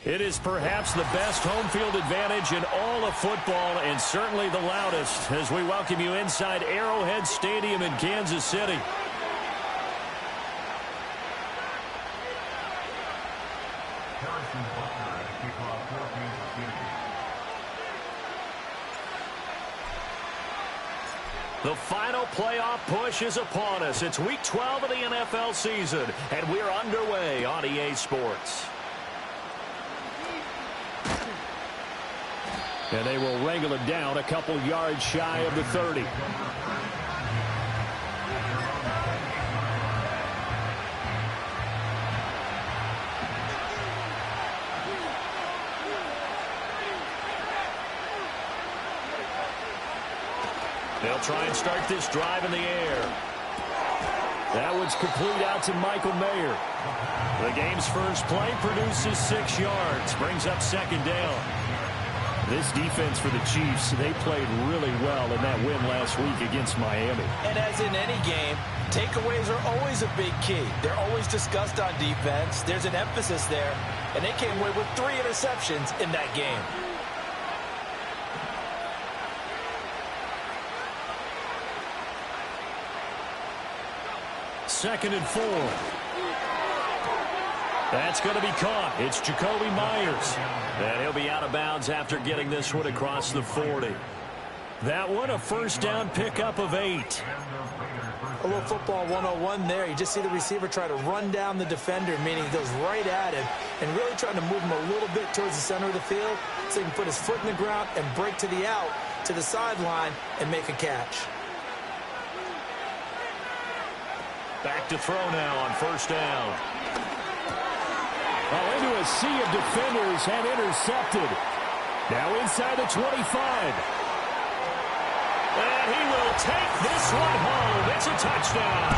It is perhaps the best home field advantage in all of football and certainly the loudest as we welcome you inside Arrowhead Stadium in Kansas City. The final playoff push is upon us. It's Week 12 of the NFL season, and we're underway on EA Sports. And they will wrangle it down a couple yards shy of the 30. They'll try and start this drive in the air. That one's complete out to Michael Mayer. The game's first play produces 6 yards, brings up second down. This defense for the Chiefs, they played really well in that win last week against Miami. And as in any game, takeaways are always a big key. They're always discussed on defense. There's an emphasis there, and they came away with 3 interceptions in that game. Second and 4. That's going to be caught. It's Jacoby Myers. And he'll be out of bounds after getting this one across the 40. That one a first down pickup of 8. A little football 101 there. You just see the receiver try to run down the defender, meaning he goes right at him and really trying to move him a little bit towards the center of the field so he can put his foot in the ground and break to the out, to the sideline, and make a catch. Back to throw now on first down. Well, into a sea of defenders and intercepted. Now inside the 25. And he will take this one home. It's a touchdown.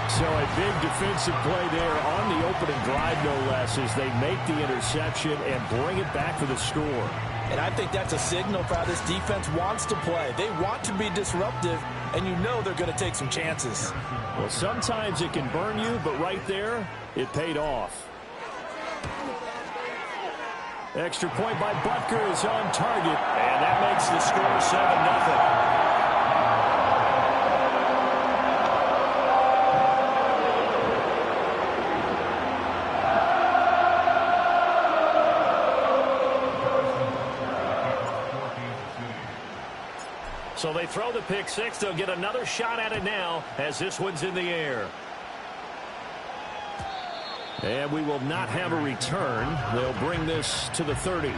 So a big defensive play there on the opening drive, no less, as they make the interception and bring it back for the score. And I think that's a signal for how this defense wants to play. They want to be disruptive, and you know they're going to take some chances. Well, sometimes it can burn you, but right there, it paid off. Extra point by Butker is on target, and that makes the score 7-0. So they throw the pick six. They'll get another shot at it now as this one's in the air. And we will not have a return. They'll bring this to the 30.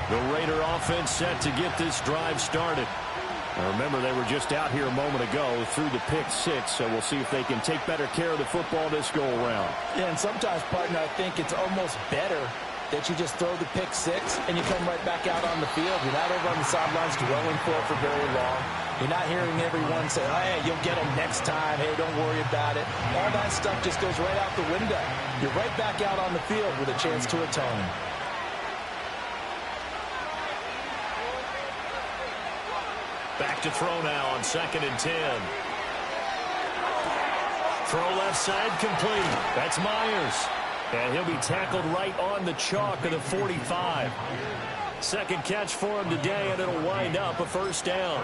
The Raider offense set to get this drive started. Now remember, they were just out here a moment ago through the pick six, so we'll see if they can take better care of the football this go-around. Yeah, and sometimes, partner, I think it's almost better that you just throw the pick six and you come right back out on the field. You're not over on the sidelines dwelling for it for very long. You're not hearing everyone say, oh, hey, you'll get them next time. Hey, don't worry about it. All that stuff just goes right out the window. You're right back out on the field with a chance to atone. Back to throw now on 2nd and 10. Throw left side complete. That's Myers. And he'll be tackled right on the chalk of the 45. Second catch for him today, and it'll wind up a first down.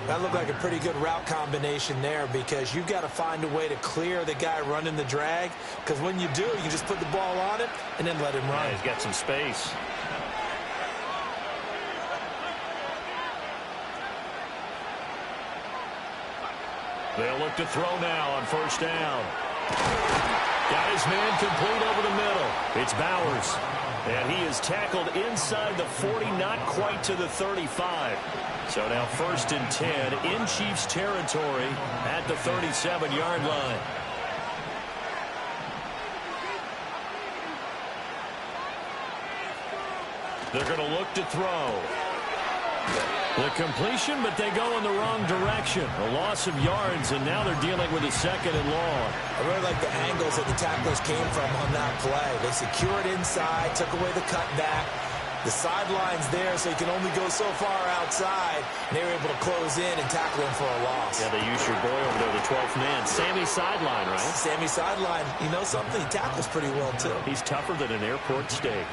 That looked like a pretty good route combination there because you've got to find a way to clear the guy running the drag, because when you do, you just put the ball on it and then let him run. Yeah, he's got some space. They'll look to throw now on first down. Got his man complete over the middle. It's Bowers. And he is tackled inside the 40, not quite to the 35. So now 1st and 10 in Chiefs territory at the 37-yard line. They're going to look to throw. The completion, but they go in the wrong direction. A loss of yards, and now they're dealing with a 2nd and long. I really like the angles that the tacklers came from on that play. They secured inside, took away the cutback, The sideline's there, so he can only go so far outside, and they were able to close in and tackle him for a loss. Yeah, they used your boy over there, the 12th man. Sammy sideline, right? Sammy sideline. You know something? He tackles pretty well, too. He's tougher than an airport steak.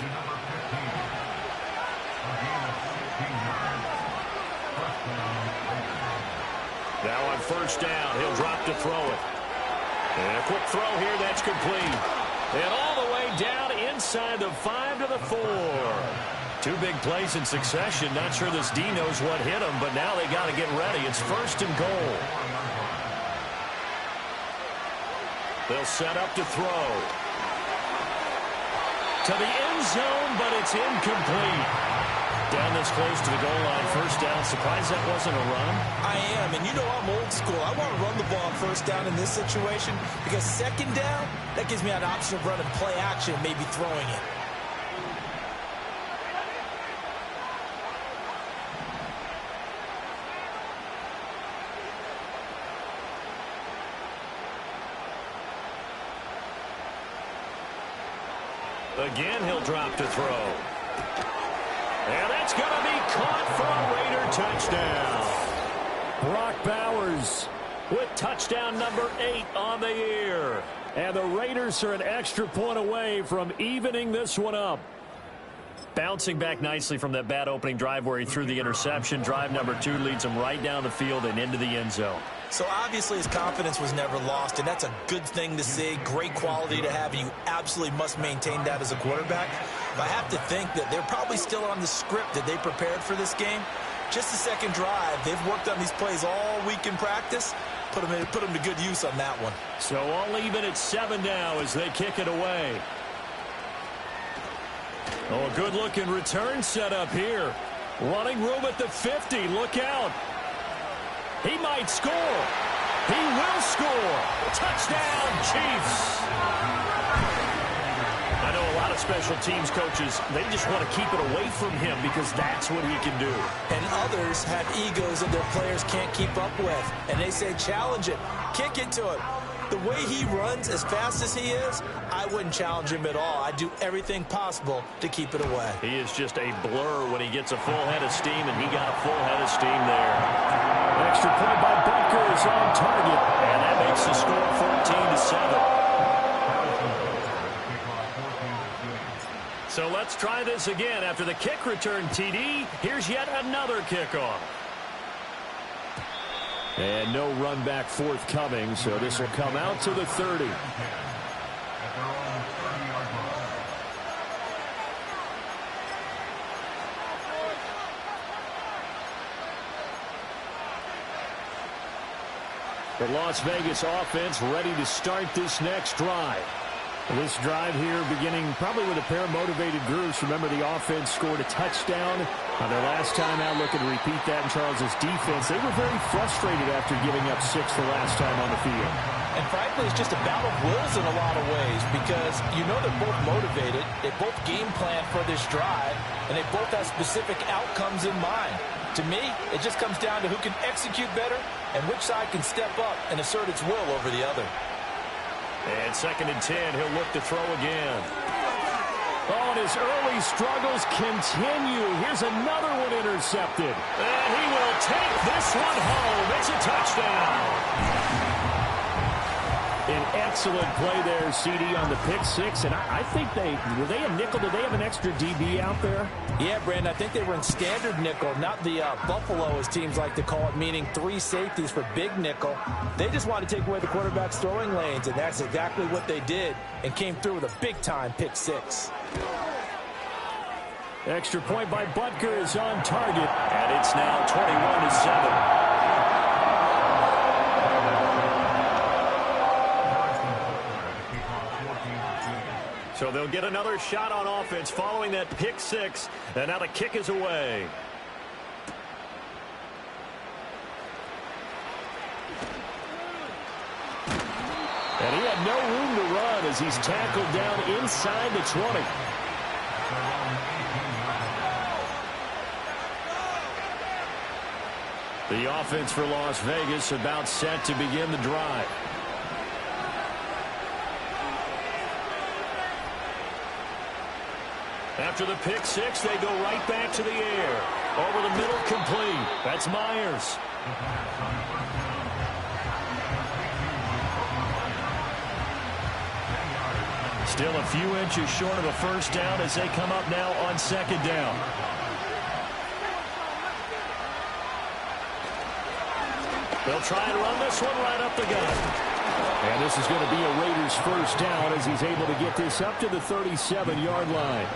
Now on first down, he'll drop to throw it. And a quick throw here, that's complete. And all the way down inside the 5 to the 4. Two big plays in succession. Not sure this D knows what hit him, but now they got to get ready. It's first and goal. They'll set up to throw. To the end zone, but it's incomplete. Down this close to the goal line, first down. Surprised that wasn't a run? I am, and you know I'm old school. I want to run the ball on first down in this situation because second down, that gives me an option of running play action, maybe throwing it. Again, he'll drop to throw. And that's going to be caught for a Raider touchdown. Brock Bowers with touchdown number 8 on the year. And the Raiders are an extra point away from evening this one up. Bouncing back nicely from that bad opening drive where he threw the interception. Drive number 2 leads him right down the field and into the end zone. So obviously his confidence was never lost, and that's a good thing to see. Great quality to have, and you absolutely must maintain that as a quarterback. But I have to think that they're probably still on the script that they prepared for this game. Just the second drive, they've worked on these plays all week in practice. Put them to good use on that one. So all even at 7 now as they kick it away. Oh, a good-looking return set up here. Running room at the 50. Look out. He might score. He will score. Touchdown, Chiefs. I know a lot of special teams coaches, they just want to keep it away from him because that's what he can do. And others have egos that their players can't keep up with. And they say, challenge it. Kick it to him. The way he runs as fast as he is, I wouldn't challenge him at all. I'd do everything possible to keep it away. He is just a blur when he gets a full head of steam, and he got a full head of steam there. Extra point by Butker is on target, and that makes the score 14-7. So let's try this again. After the kick return TD, here's yet another kickoff. And no run back forthcoming, so this will come out to the 30. The Las Vegas offense ready to start this next drive. This drive here beginning probably with a pair of motivated groups. Remember, the offense scored a touchdown on their last time out. Looking to repeat that in Charles's defense. They were very frustrated after giving up 6 the last time on the field. And frankly, it's just a battle of wills in a lot of ways because you know they're both motivated. They both game plan for this drive, and they both have specific outcomes in mind. To me, it just comes down to who can execute better and which side can step up and assert its will over the other. And 2nd and 10, he'll look to throw again. Oh, and his early struggles continue. Here's another one intercepted. And he will take this one home. It's a touchdown. An excellent play there, CD, on the pick 6. And I think were they a nickel? Did they have an extra DB out there? Yeah, Brandon, I think they were in standard nickel, not the Buffalo, as teams like to call it, meaning 3 safeties for big nickel. They just wanted to take away the quarterback's throwing lanes, and that's exactly what they did and came through with a big-time pick 6. Extra point by Butker is on target, and it's now 21-7. So they'll get another shot on offense following that pick 6, and now the kick is away. And he had no room to run as he's tackled down inside the 20. The offense for Las Vegas about set to begin the drive. After the pick six, they go right back to the air. Over the middle, complete. That's Myers. Still a few inches short of a first down as they come up now on second down. They'll try and run this one right up the gut. And this is going to be a Raiders first down as he's able to get this up to the 37-yard line.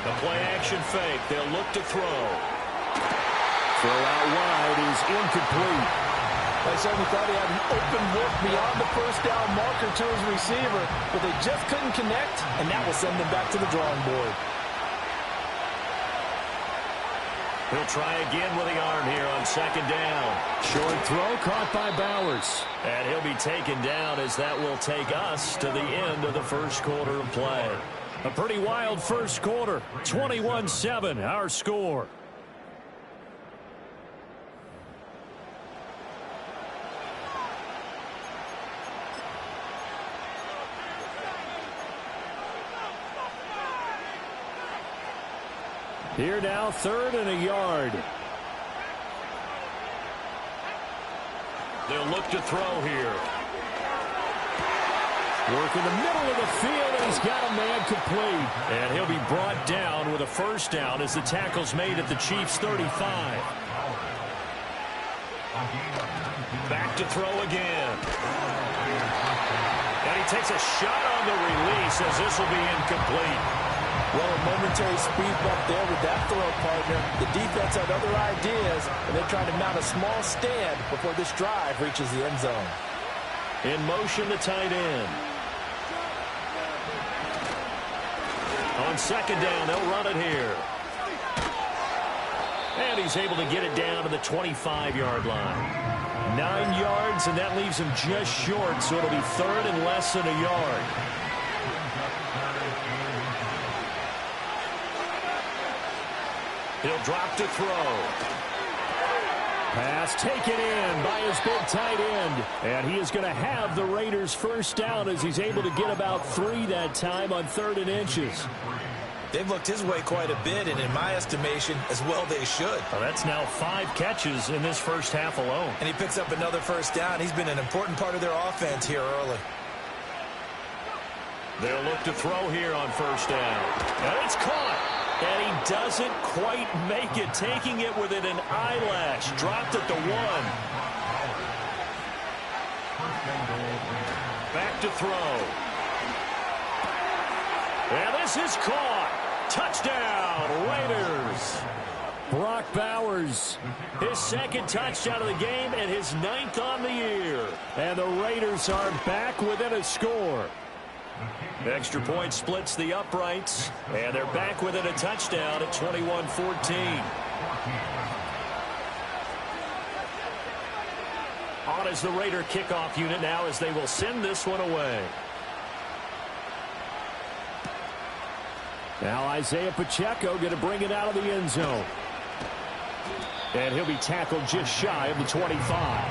The play-action fake. They'll look to throw. Throw out wide is incomplete. I certainly thought he had an open look beyond the first down marker to his receiver, but they just couldn't connect, and that will send them back to the drawing board. He'll try again with the arm here on second down. Short throw caught by Bowers. And he'll be taken down as that will take us to the end of the first quarter of play. A pretty wild first quarter. 21-7, our score. Here now, 3rd and a yard. They'll look to throw here. Work in the middle of the field, and he's got a man complete. And he'll be brought down with a first down as the tackle's made at the Chiefs' 35. Back to throw again. And he takes a shot on the release as this will be incomplete. Well, a momentary speed bump there with that throw, partner. The defense had other ideas, and they're trying to mount a small stand before this drive reaches the end zone. In motion, the tight end. On second down, they'll run it here. And he's able to get it down to the 25-yard line. 9 yards, and that leaves him just short, so it'll be 3rd and less than a yard. He'll drop to throw. Pass taken in by his big tight end. And he is going to have the Raiders first down as he's able to get about 3 that time on 3rd and inches. They've looked his way quite a bit, and in my estimation, as well they should. Well, that's now 5 catches in this first half alone. And he picks up another first down. He's been an important part of their offense here early. They'll look to throw here on first down. And it's caught. And he doesn't quite make it, taking it within an eyelash. Dropped at the 1. Back to throw. And this is caught. Touchdown, Raiders. Brock Bowers, his 2nd touchdown of the game and his 9th on the year. And the Raiders are back within a score. Extra point splits the uprights, and they're back within a touchdown at 21-14. On as the Raider kickoff unit now as they will send this one away. Now Isaiah Pacheco going to bring it out of the end zone. And he'll be tackled just shy of the 25.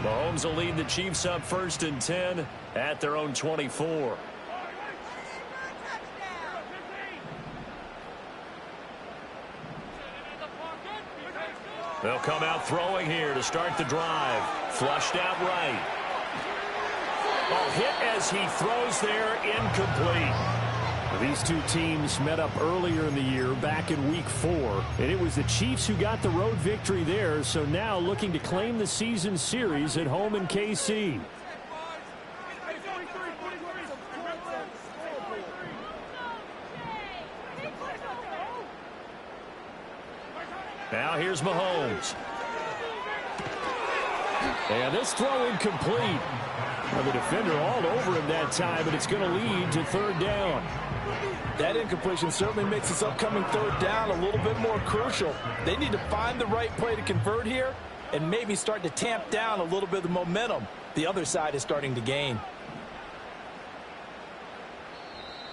Mahomes will lead the Chiefs up 1st and 10 at their own 24. They'll come out throwing here to start the drive. Flushed out right. Oh, hit as he throws there, incomplete. These two teams met up earlier in the year, back in Week 4, and it was the Chiefs who got the road victory there, so now looking to claim the season series at home in KC. Now here's Mahomes. And this throw incomplete. Well, the defender all over him that time, but it's going to lead to 3rd down. That incompletion certainly makes this upcoming 3rd down a little bit more crucial. They need to find the right play to convert here and maybe start to tamp down a little bit of the momentum the other side is starting to gain.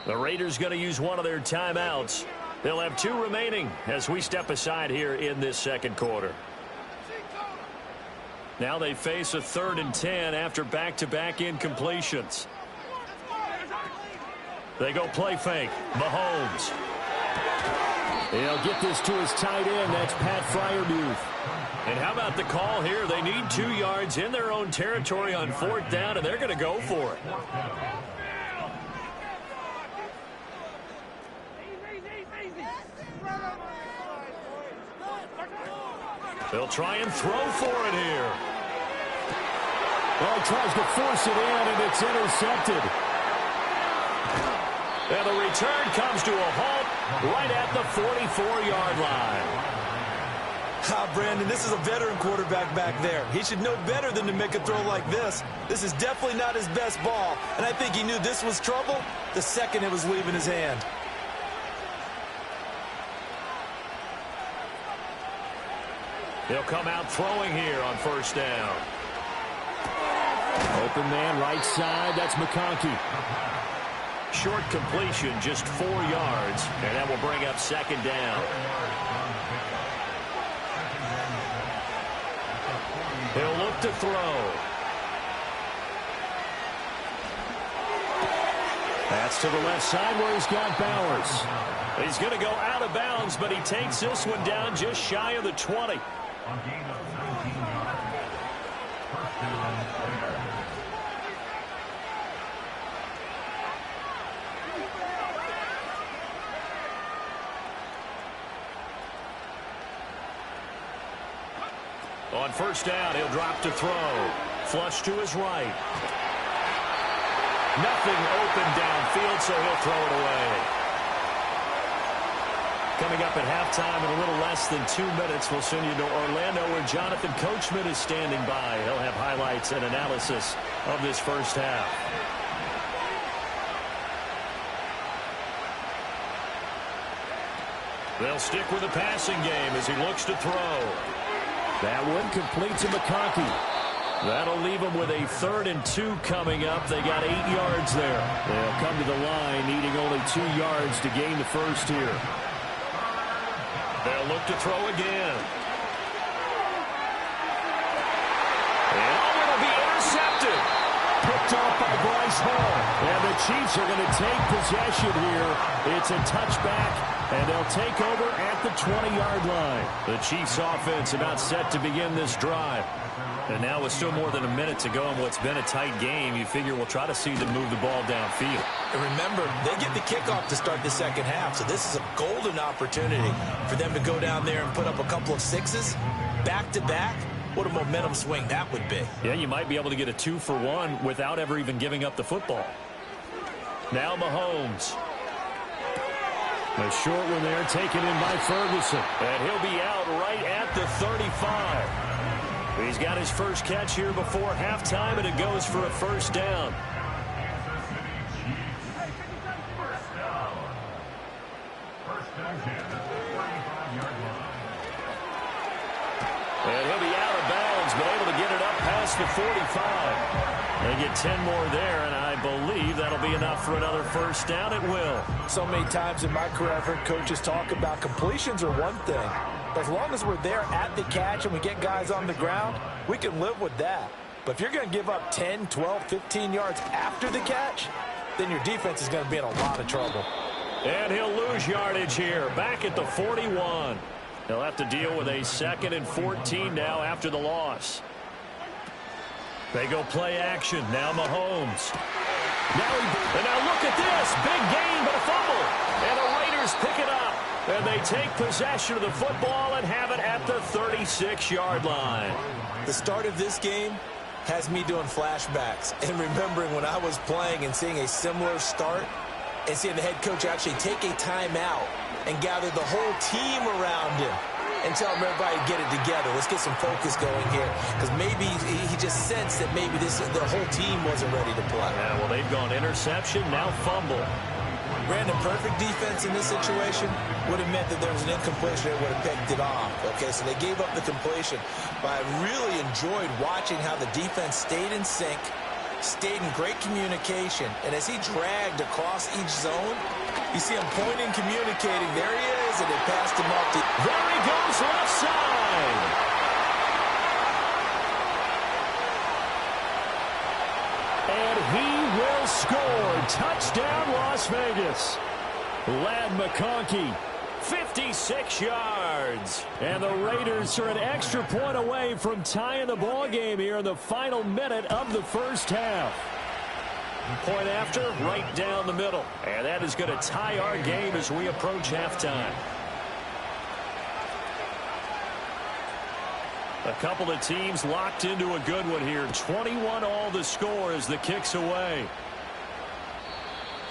The Raiders going to use one of their timeouts. They'll have 2 remaining as we step aside here in this second quarter. Now they face a 3rd and 10 after back-to-back incompletions. They go play fake. Mahomes. He'll get this to his tight end. That's Pat Freiermuth. And how about the call here? They need 2 yards in their own territory on 4th down, and they're going to go for it. They'll try and throw for it here. Well, he tries to force it in, and it's intercepted. And the return comes to a halt right at the 44-yard line. Brandon, this is a veteran quarterback back there. He should know better than to make a throw like this. This is definitely not his best ball, and I think he knew this was trouble the second it was leaving his hand. They'll come out throwing here on 1st down. Open man right side. That's McConkey. Short completion, just 4 yards, and that will bring up 2nd down. He'll look to throw. That's to the left side where he's got Bowers. He's going to go out of bounds, but he takes this one down just shy of the 20. On 1st down, he'll drop to throw. Flush to his right. Nothing open downfield, so he'll throw it away. Coming up at halftime in a little less than 2 minutes, we'll send you to Orlando where Jonathan Coachman is standing by. He'll have highlights and analysis of this first half. They'll stick with the passing game as he looks to throw. That one complete to McConkey. That'll leave them with a 3rd and 2 coming up. They got 8 yards there. They'll come to the line needing only 2 yards to gain the first here. They'll look to throw again. And it'll be intercepted. Picked off by Bryce Hall. And the Chiefs are going to take possession here. It's a touchback, and they'll take over at the 20-yard line. The Chiefs offense about set to begin this drive. And now with still more than a minute to go in what's been a tight game, you figure we'll try to see them move the ball downfield. And remember, they get the kickoff to start the second half, so this is a golden opportunity for them to go down there and put up a couple of 6s back-to-back. What a momentum swing that would be. Yeah, you might be able to get a 2-for-1 without ever even giving up the football. Now Mahomes. A short one there taken in by Ferguson. And he'll be out right at the 35. He's got his first catch here before halftime, and it goes for a 1st down. And he'll be out of bounds, but able to get it up past the 45. They get 10 more there, and I believe that'll be enough for another 1st down. It will. So many times in my career, I've heard coaches talk about completions are one thing. But as long as we're there at the catch and we get guys on the ground, we can live with that. But if you're going to give up 10, 12, 15 yards after the catch, then your defense is going to be in a lot of trouble. And he'll lose yardage here, back at the 41. He'll have to deal with a 2nd and 14 now after the loss. They go play action. Now Mahomes. And now look at this. Big gain, but a fumble. And the Raiders pick it up. And they take possession of the football and have it at the 36-yard line. The start of this game has me doing flashbacks and remembering when I was playing and seeing a similar start and seeing the head coach actually take a timeout and gather the whole team around him and tell him everybody to get it together. Let's get some focus going here, because maybe he just sensed that maybe the whole team wasn't ready to play. Yeah, well, they've gone interception, now fumble. Brandon, perfect defense in this situation would have meant that there was an incompletion. They would have picked it off. Okay, so they gave up the completion. But I really enjoyed watching how the defense stayed in sync, stayed in great communication. And as he dragged across each zone, you see him pointing, communicating. There he score. Touchdown, Las Vegas. Ladd McConkey. 56 yards. And the Raiders are an extra point away from tying the ball game here in the final minute of the first half. Point after, right down the middle. And that is going to tie our game as we approach halftime. A couple of teams locked into a good one here. 21 all the score as the kick's away.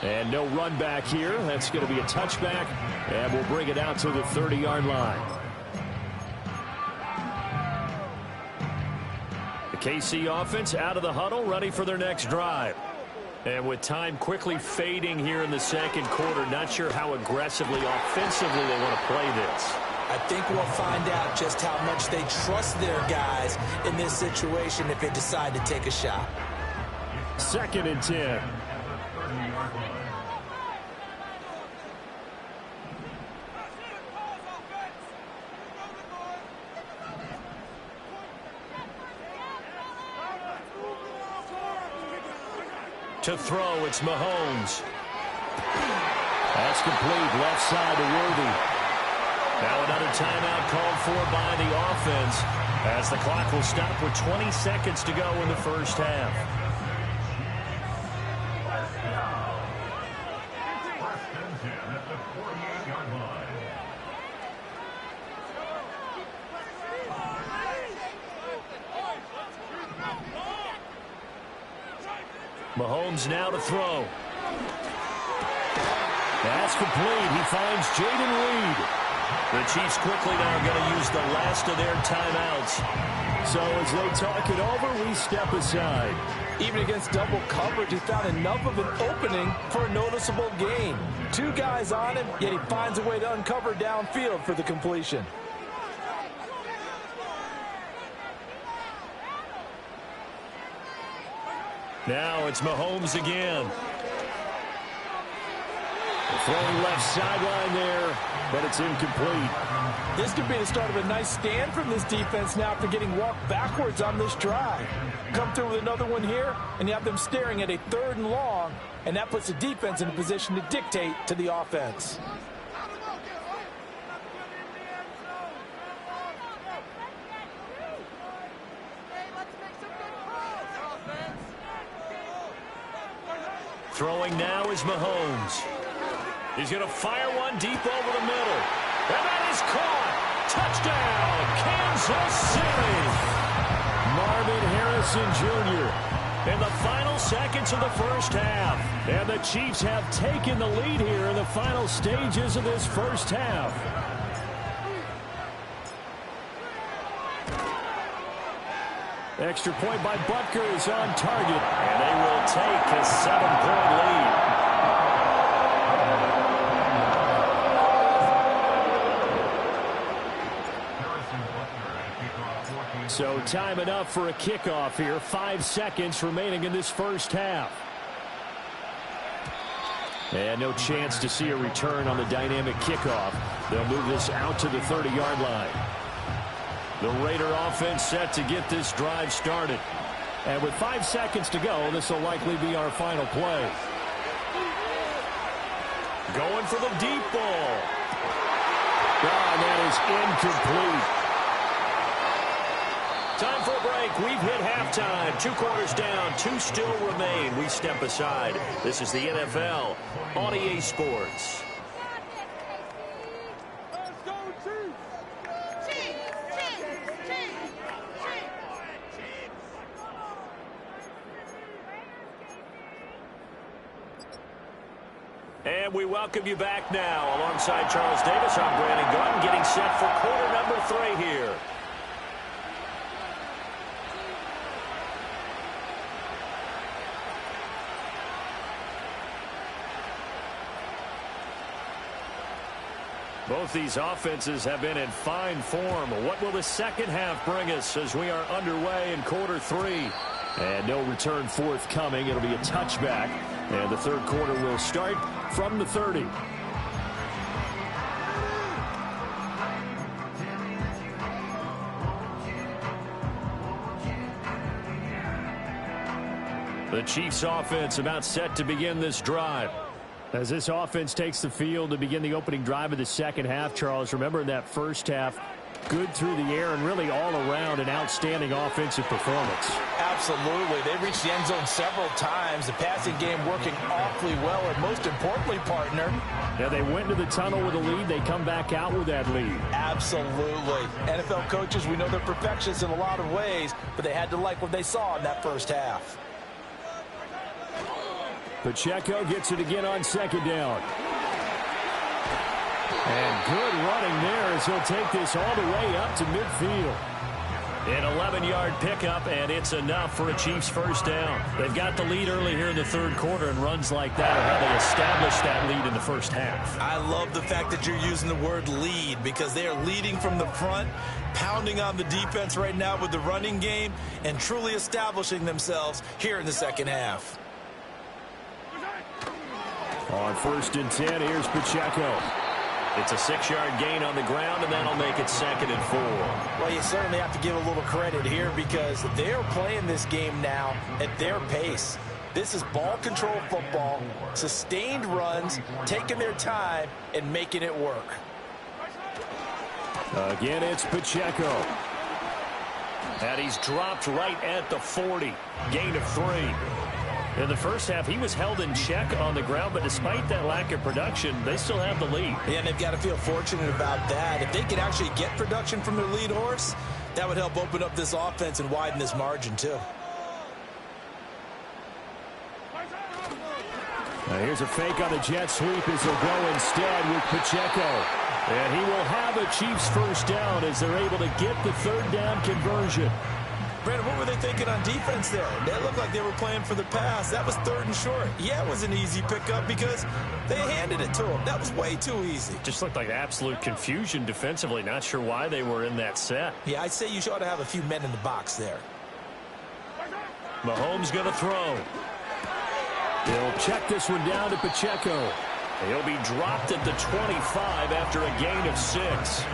And no run back here. That's going to be a touchback. And we'll bring it out to the 30-yard line. The KC offense out of the huddle, ready for their next drive. And with time quickly fading here in the second quarter, not sure how aggressively, offensively they want to play this. I think we'll find out just how much they trust their guys in this situation if they decide to take a shot. 2nd and 10. To throw, it's Mahomes. That's complete. Left side to Worthy. Now another timeout called for by the offense as the clock will stop with 20 seconds to go in the first half. Mahomes now to throw. That's complete. He finds Jaden Reed. The Chiefs quickly now going to use the last of their timeouts. So as they talk it over, we step aside. Even against double coverage, he found enough of an opening for a noticeable gain. 2 guys on him, yet he finds a way to uncover downfield for the completion. Now it's Mahomes again. Throwing left sideline there, but it's incomplete. This could be the start of a nice stand from this defense now after getting walked backwards on this drive. Come through with another one here, and you have them staring at a 3rd and long, and that puts the defense in a position to dictate to the offense. Throwing now is Mahomes. He's going to fire one deep over the middle. And that is caught. Touchdown, Kansas City. Marvin Harrison Jr. In the final seconds of the first half. And the Chiefs have taken the lead here in the final stages of this first half. Extra point by Butker is on target. And they will take a 7-point lead. So time enough for a kickoff here. 5 seconds remaining in this first half. And no chance to see a return on the dynamic kickoff. They'll move this out to the 30-yard line. The Raider offense set to get this drive started. And with 5 seconds to go, this will likely be our final play. Going for the deep ball. And that is incomplete. Time for a break. We've hit halftime. 2 quarters down. 2 still remain. We step aside. This is the NFL on EA Sports. And we welcome you back now. Alongside Charles Davis, I'm Brandon Gordon, getting set for quarter number 3 here. Both these offenses have been in fine form. What will the second half bring us as we are underway in quarter 3? And no return forthcoming. It'll be a touchback. And the third quarter will start from the 30. The Chiefs offense about set to begin this drive. As this offense takes the field to begin the opening drive of the second half, Charles, remember in that first half, good through the air and really all around an outstanding offensive performance. Absolutely. They reached the end zone several times. The passing game working awfully well, and most importantly, partner. Yeah, they went into the tunnel with a lead. They come back out with that lead. Absolutely. NFL coaches, we know they're perfectionists in a lot of ways, but they had to like what they saw in that first half. Pacheco gets it again on second down. And good running there as he'll take this all the way up to midfield. An 11-yard pickup, and it's enough for a Chiefs first down. They've got the lead early here in the third quarter, and runs like that are how they established that lead in the first half. I love the fact that you're using the word lead because they are leading from the front, pounding on the defense right now with the running game, and truly establishing themselves here in the second half. On 1st and 10, here's Pacheco. It's a 6-yard gain on the ground, and that'll make it 2nd and 4. Well, you certainly have to give a little credit here because they're playing this game now at their pace. This is ball control football, sustained runs, taking their time, and making it work. Again, it's Pacheco. And he's dropped right at the 40. Gain of 3. In the first half, he was held in check on the ground, but despite that lack of production, they still have the lead. Yeah, and they've got to feel fortunate about that. If they could actually get production from their lead horse, that would help open up this offense and widen this margin, too. Now here's a fake on the jet sweep as he'll go instead with Pacheco. And he will have a Chiefs first down as they're able to get the third down conversion. Brandon, what were they thinking on defense there? They looked like they were playing for the pass. That was 3rd and short. Yeah, it was an easy pickup because they handed it to him. That was way too easy. Just looked like absolute confusion defensively. Not sure why they were in that set. Yeah, I'd say you ought to have a few men in the box there. Mahomes going to throw. He'll check this one down to Pacheco. He'll be dropped at the 25 after a gain of 6.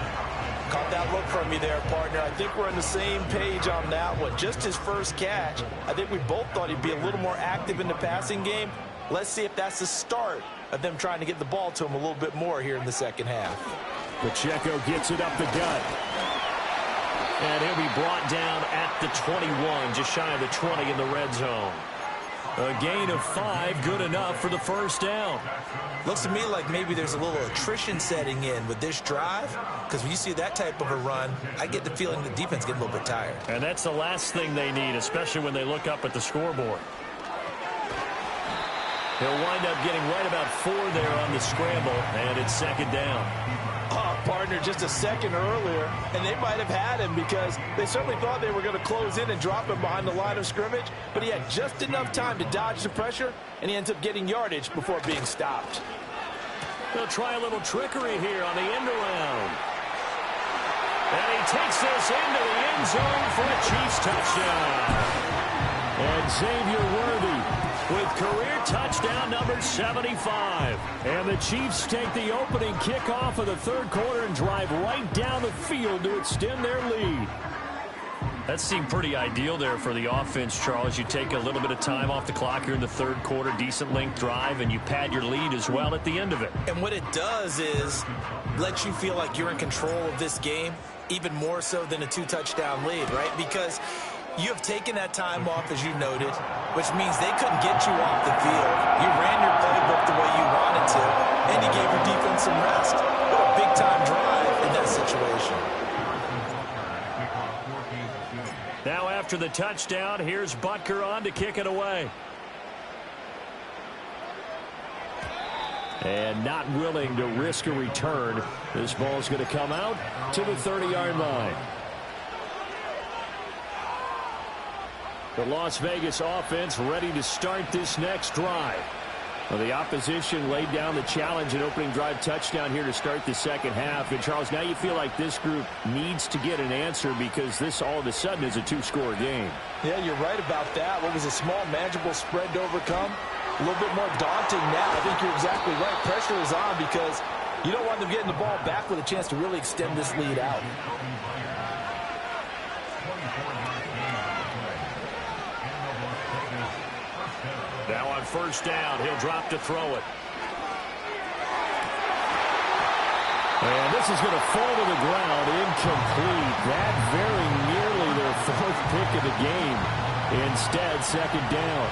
Caught that look from me there, partner. I think we're on the same page on that one. Just his first catch. I think we both thought he'd be a little more active in the passing game. Let's see if that's the start of them trying to get the ball to him a little bit more here in the second half. Pacheco gets it up the gut. And he'll be brought down at the 21, just shy of the 20 in the red zone. A gain of 5, good enough for the first down. Looks to me like maybe there's a little attrition setting in with this drive, because when you see that type of a run, I get the feeling the defense getting a little bit tired. And that's the last thing they need, especially when they look up at the scoreboard. He'll wind up getting right about 4 there on the scramble, and it's 2nd down. Partner, just a second earlier, and they might have had him because they certainly thought they were going to close in and drop him behind the line of scrimmage, but he had just enough time to dodge the pressure, and he ends up getting yardage before being stopped. They'll try a little trickery here on the end around. And he takes this into the end zone for a Chiefs touchdown. And Xavier Worthy with career touchdown number 75. And the Chiefs take the opening kickoff of the third quarter and drive right down the field to extend their lead. That seemed pretty ideal there for the offense, Charles. You take a little bit of time off the clock here in the third quarter, decent length drive, and you pad your lead as well at the end of it. And what it does is let you feel like you're in control of this game, even more so than a 2-touchdown lead, right? Because you have taken that time off, as you noted, which means they couldn't get you off the field. You ran your playbook the way you wanted to, and you gave your defense some rest. What a big-time drive in that situation. Now after the touchdown, here's Butker on to kick it away. And not willing to risk a return. This ball's going to come out to the 30-yard line. The Las Vegas offense ready to start this next drive. Well, the opposition laid down the challenge and opening drive touchdown here to start the second half. And, Charles, now you feel like this group needs to get an answer because this all of a sudden is a 2-score game. Yeah, you're right about that. What was a small, manageable spread to overcome? A little bit more daunting now. I think you're exactly right. Pressure is on because you don't want them getting the ball back with a chance to really extend this lead out. Now on first down, he'll drop to throw it. And this is going to fall to the ground, incomplete. That very nearly their fourth pick of the game. Instead, second down.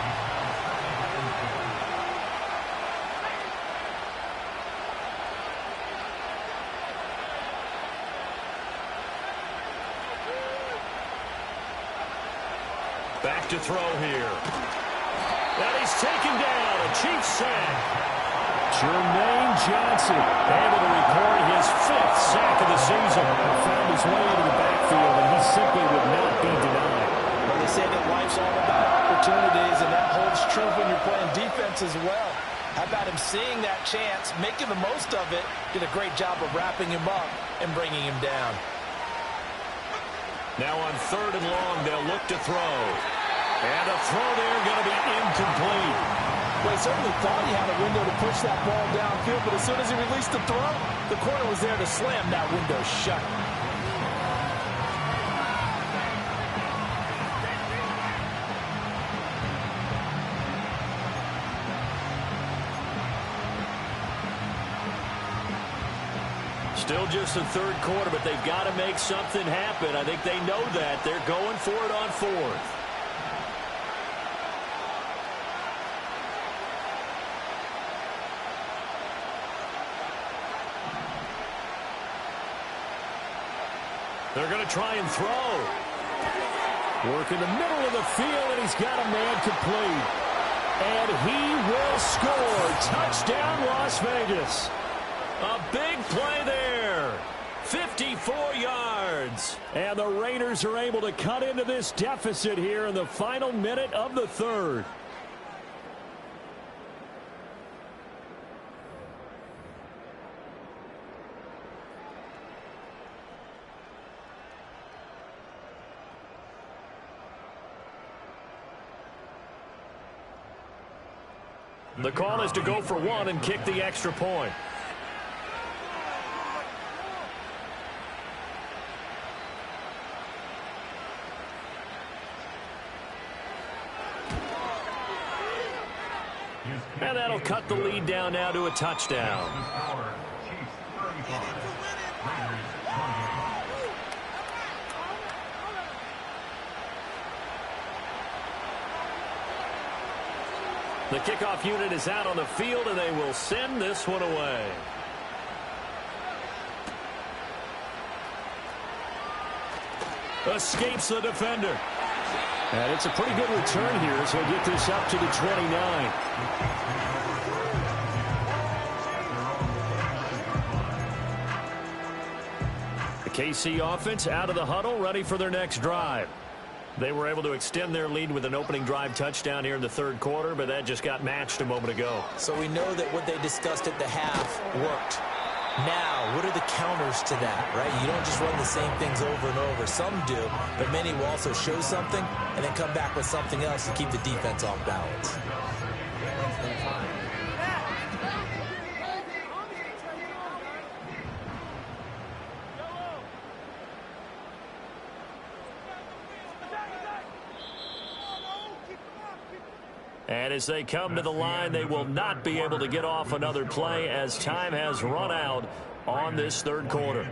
Back to throw here. And he's taken down. A Chiefs sack. Jermaine Johnson able to record his 5th sack of the season. Found his way into the backfield, and he simply would not be denied. Well, they say that life's all about opportunities, and that holds true when you're playing defense as well. How about him seeing that chance, making the most of it, did a great job of wrapping him up and bringing him down. Now on third and long, they'll look to throw. And a throw there going to be incomplete. Well, he certainly thought he had a window to push that ball downfield, but as soon as he released the throw, the corner was there to slam that window shut. Still just the third quarter, but they've got to make something happen. I think they know that. They're going for it on fourth. They're going to try and throw. Work in the middle of the field, and he's got a man complete. And he will score. Touchdown, Las Vegas. A big play there. 54 yards. And the Raiders are able to cut into this deficit here in the final minute of the third. The call is to go for one and kick the extra point. And that'll cut the lead down now to a touchdown. The kickoff unit is out on the field, and they will send this one away. Escapes the defender. And it's a pretty good return here as he'll get this up to the 29. The KC offense out of the huddle, ready for their next drive. They were able to extend their lead with an opening drive touchdown here in the third quarter, but that just got matched a moment ago. So we know that what they discussed at the half worked. Now, what are the counters to that, right? You don't just run the same things over and over. Some do, but many will also show something and then come back with something else to keep the defense off balance. And as they come to the line, they will not be able to get off another play as time has run out on this third quarter.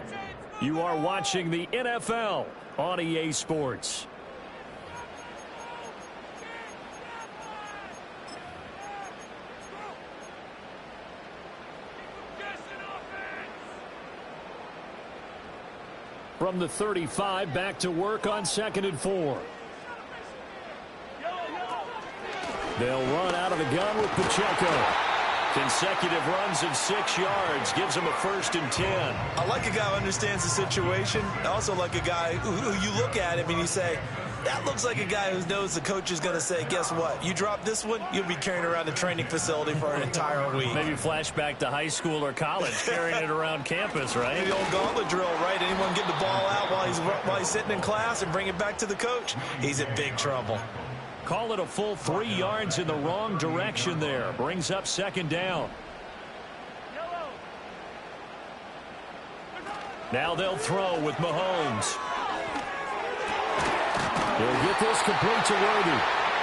You are watching the NFL on EA Sports. From the 35, back to work on 2nd and 4. They'll run out of the gun with Pacheco. Consecutive runs of 6 yards gives him a 1st and 10. I like a guy who understands the situation. I also like a guy who you look at him and you say, that looks like a guy who knows the coach is going to say, guess what? You drop this one, you'll be carrying around the training facility for an entire week. Maybe flashback to high school or college, carrying it around campus, right? The old gauntlet drill, right? Anyone get the ball out while he's sitting in class and bring it back to the coach? He's in big trouble. Call it a full 3 yards in the wrong direction there. Brings up 2nd down. Now they'll throw with Mahomes. He'll get this complete to Worthy.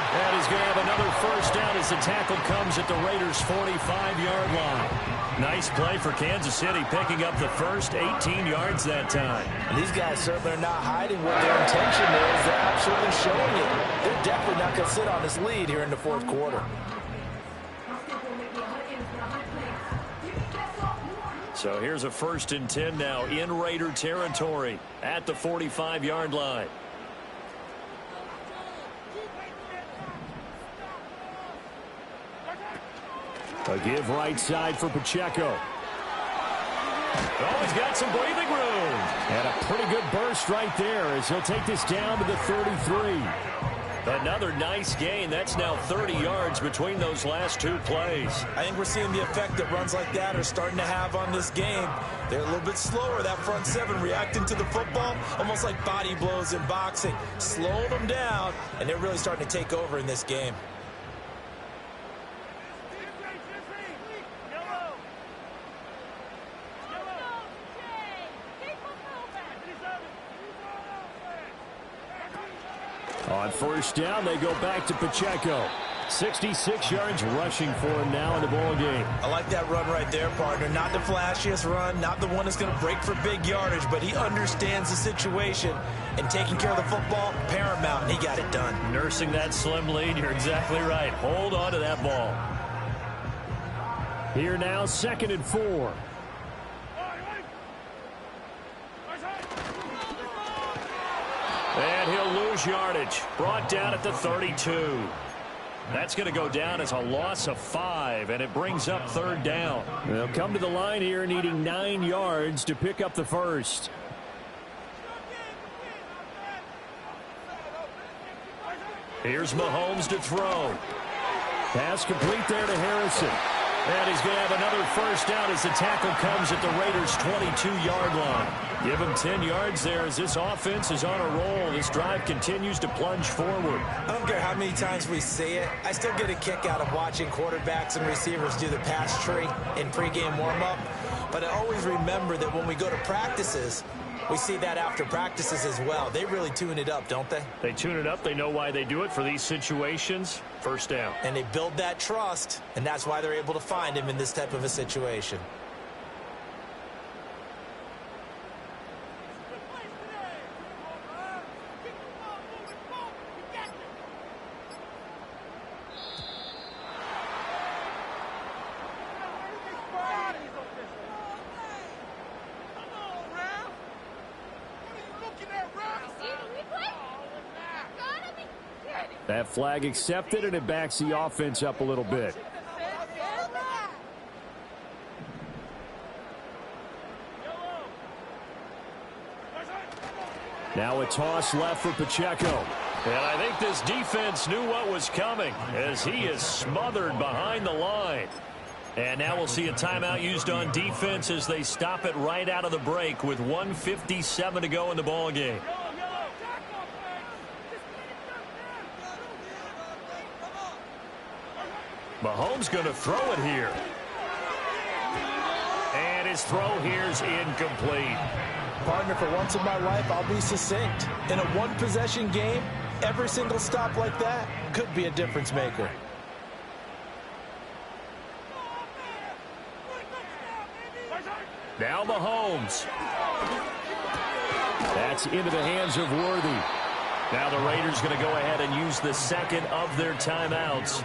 And he's going to have another first down as the tackle comes at the Raiders' 45-yard line. Nice play for Kansas City, picking up the first 18 yards that time. And these guys certainly are not hiding what their intention is. They're absolutely showing it. They're definitely not going to sit on this lead here in the fourth quarter. So here's a 1st and 10 now in Raider territory at the 45-yard line. A give right side for Pacheco. Oh, he's got some breathing room. And a pretty good burst right there as he'll take this down to the 33. Another nice gain. That's now 30 yards between those last two plays. I think we're seeing the effect that runs like that are starting to have on this game. They're a little bit slower, that front seven, reacting to the football, almost like body blows in boxing. Slow them down, and they're really starting to take over in this game. On first down, they go back to Pacheco. 66 yards rushing for him now in the ball game. I like that run right there, partner. Not the flashiest run, not the one that's going to break for big yardage, but he understands the situation, and taking care of the football, paramount, and he got it done. Nursing that slim lead, you're exactly right. Hold on to that ball. Here now, 2nd and 4. And he'll lose yardage. Brought down at the 32. That's going to go down as a loss of 5, and it brings up 3rd down. They'll come to the line here needing 9 yards to pick up the first. Here's Mahomes to throw. Pass complete there to Harrison. And he's going to have another first down as the tackle comes at the Raiders' 22-yard line. Give him 10 yards there as this offense is on a roll. This drive continues to plunge forward. I don't care how many times we say it. I still get a kick out of watching quarterbacks and receivers do the pass tree in pregame warm-up. But I always remember that when we go to practices, we see that after practices as well. They really tune it up, don't they? They tune it up. They know why they do it for these situations. First down. And they build that trust, and that's why they're able to find him in this type of a situation. That flag accepted, and it backs the offense up a little bit. Now a toss left for Pacheco. And I think this defense knew what was coming as he is smothered behind the line. And now we'll see a timeout used on defense as they stop it right out of the break with 1:57 to go in the ball game. Mahomes going to throw it here. And his throw here's incomplete. Partner, for once in my life, I'll be succinct. In a one-possession game, every single stop like that could be a difference maker. Now Mahomes. That's into the hands of Worthy. Now the Raiders going to go ahead and use the second of their timeouts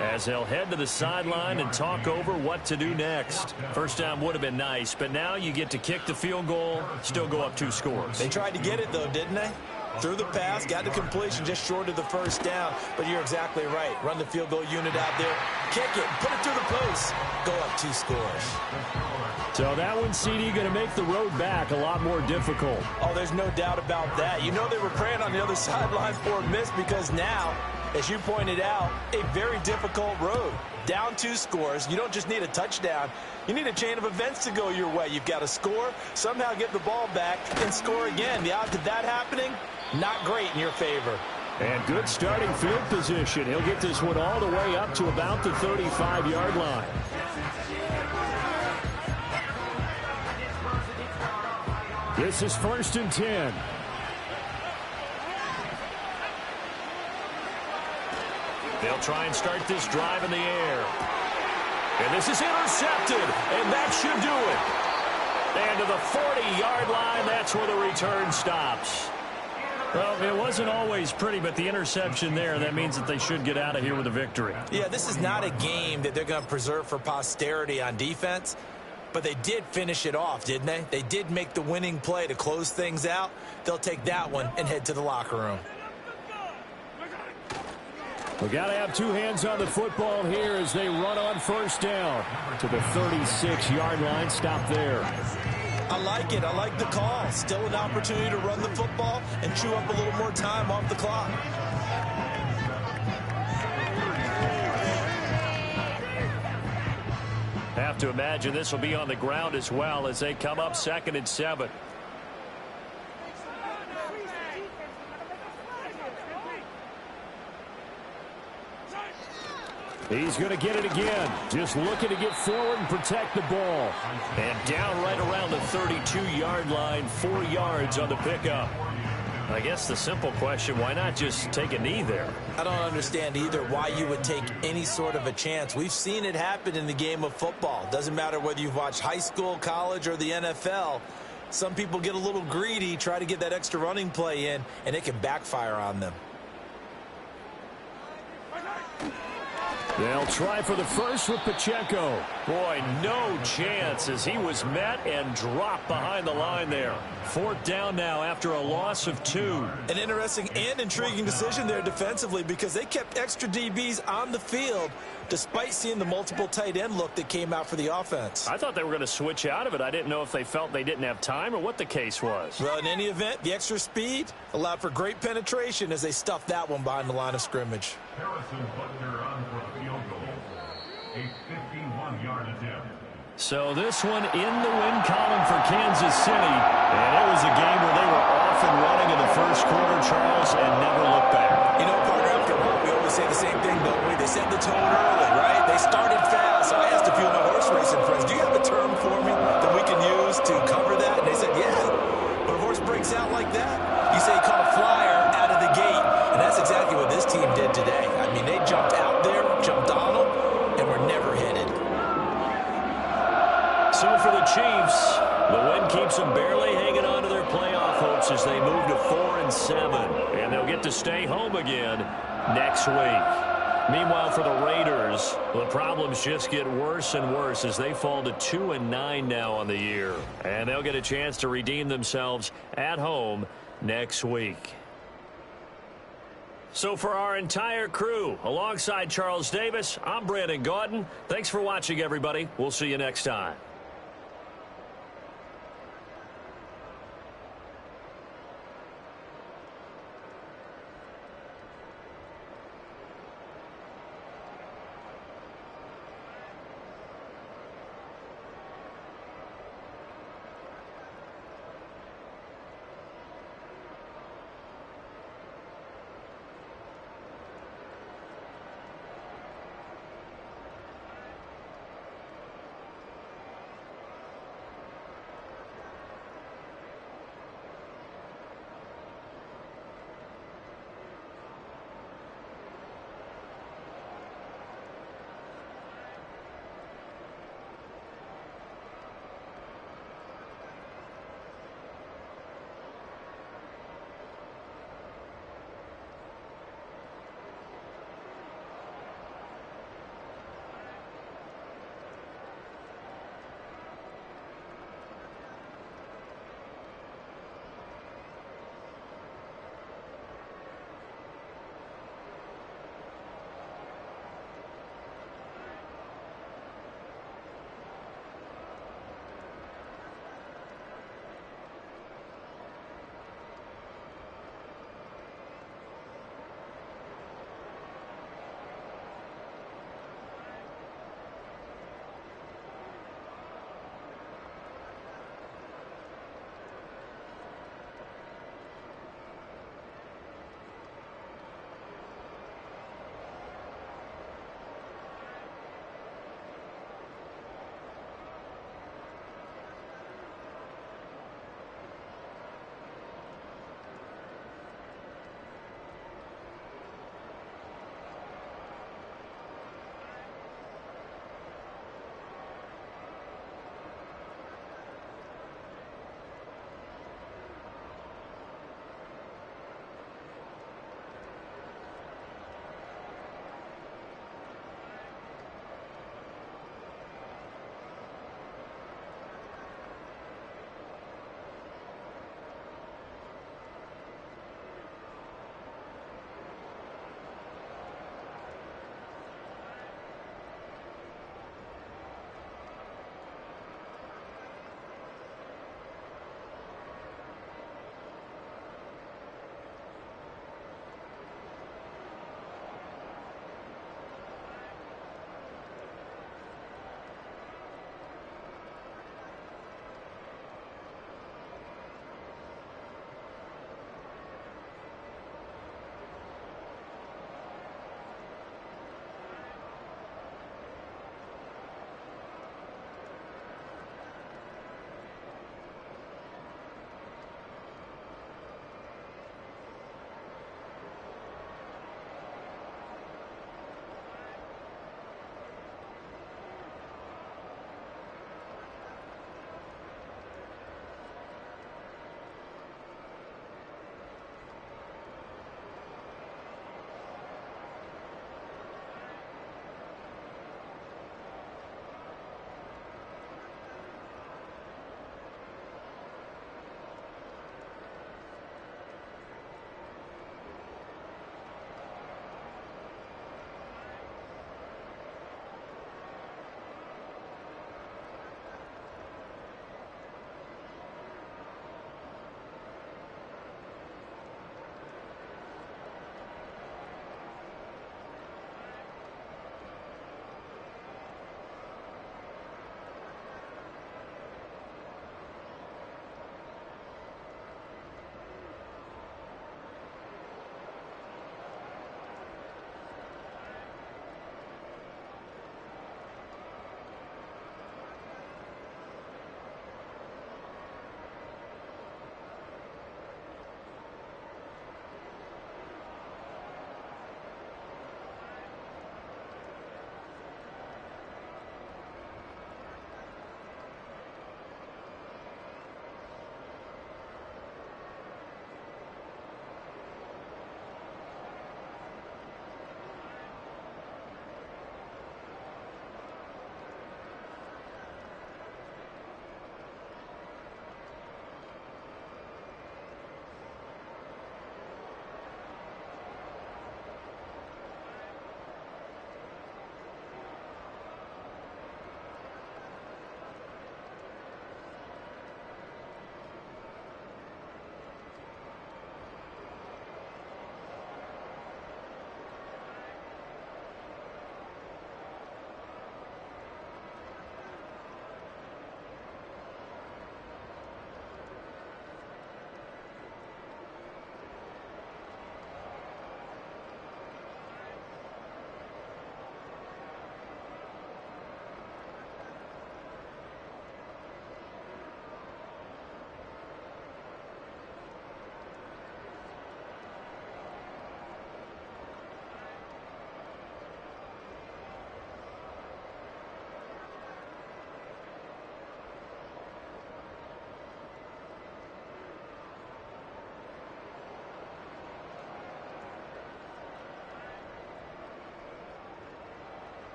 as they'll head to the sideline and talk over what to do next. First down would have been nice, but now you get to kick the field goal, still go up 2 scores. They tried to get it, though, didn't they? Threw the pass, got the completion just short of the first down, but you're exactly right. Run the field goal unit out there, kick it, put it through the post, go up 2 scores. So that one, CD, going to make the road back a lot more difficult. Oh, there's no doubt about that. You know they were praying on the other sideline for a miss because now, as you pointed out, a very difficult road. Down 2 scores. You don't just need a touchdown. You need a chain of events to go your way. You've got to score, somehow get the ball back, and score again. The odds of that happening, not great in your favor. And good starting field position. He'll get this one all the way up to about the 35-yard line. This is 1st and 10. They'll try and start this drive in the air. And this is intercepted, and that should do it. And to the 40-yard line, that's where the return stops. Well, it wasn't always pretty, but the interception there, that means that they should get out of here with a victory. Yeah, this is not a game that they're going to preserve for posterity on defense, but they did finish it off, didn't they? They did make the winning play to close things out. They'll take that one and head to the locker room. We got to have two hands on the football here as they run on first down to the 36-yard line. Stop there. I like it. I like the call. Still an opportunity to run the football and chew up a little more time off the clock. Have to imagine this will be on the ground as well as they come up 2nd and 7. He's going to get it again. Just looking to get forward and protect the ball. And down right around the 32-yard line, 4 yards on the pickup. I guess the simple question, why not just take a knee there? I don't understand either why you would take any sort of a chance. We've seen it happen in the game of football. Doesn't matter whether you've watched high school, college, or the NFL. Some people get a little greedy, try to get that extra running play in, and it can backfire on them. They'll try for the first with Pacheco. Boy, no chance as he was met and dropped behind the line there. 4th down now after a loss of 2. An interesting and intriguing decision there defensively because they kept extra DBs on the field despite seeing the multiple tight end look that came out for the offense. I thought they were going to switch out of it. I didn't know if they felt they didn't have time or what the case was. Well, in any event, the extra speed allowed for great penetration as they stuffed that one behind the line of scrimmage. So this one in the win column for Kansas City. And it was a game where they were off and running in the first quarter, Charles, and never looked back. You know, partner, after all, we always say the same thing, don't we? They set the tone early, right? They started fast. So I asked a few of my horse racing friends, do you have a term for me that we can use to cover that? And they said, yeah. When a horse breaks out like that, you say he caught a flyer out of the gate. And that's exactly what this team did today. I mean, they jumped out there, jumped on them, and were never headed. So for the Chiefs, the win keeps them barely hanging on to their playoff hopes as they move to 4 and 7. And they'll get to stay home again next week. Meanwhile, for the Raiders, the problems just get worse and worse as they fall to 2 and 9 now on the year. And they'll get a chance to redeem themselves at home next week. So for our entire crew, alongside Charles Davis, I'm Brandon Gaudin. Thanks for watching, everybody. We'll see you next time.